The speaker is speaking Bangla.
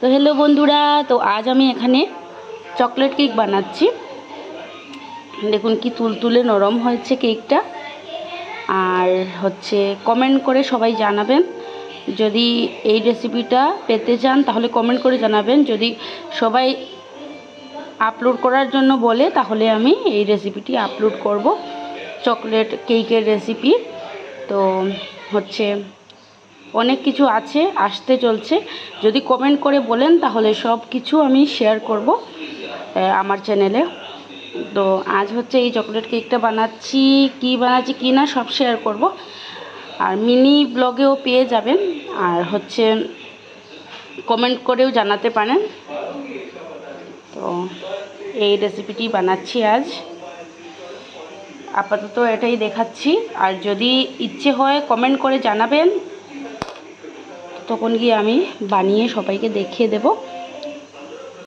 তো হ্যালো বন্ধুরা, তো আজ আমি এখানে চকলেট কেক বানাচ্ছি। দেখুন কি তুলতুলে নরম হয়েছে কেকটা। আর কমেন্ট করে সবাই জানাবেন যদি এই রেসিপিটা পেতে চান, তাহলে কমেন্ট করে জানাবেন। যদি সবাই আপলোড করার জন্য বলে তাহলে আমি এই রেসিপিটি আপলোড করব, চকলেট কেকের রেসিপি। তো অনেক কিছু আছে, আসতে চলছে। যদি কমেন্ট করে বলেন তাহলে সব কিছু আমি শেয়ার করব আমার চ্যানেলে। তো আজ এই চকলেট কেকটা বানাচ্ছি, কি না সব শেয়ার করব। আর মিনি ব্লগেও পেয়ে যাবেন। আর কমেন্ট করেও জানাতে পারেন। তো এই রেসিপিটি বানাচ্ছি আজ, আপাতত এটাই দেখাচ্ছি। আর যদি ইচ্ছে হয় কমেন্ট করে জানাবেন, তখন গিয়ে আমি বানিয়ে সবাইকে দেখিয়ে দেব।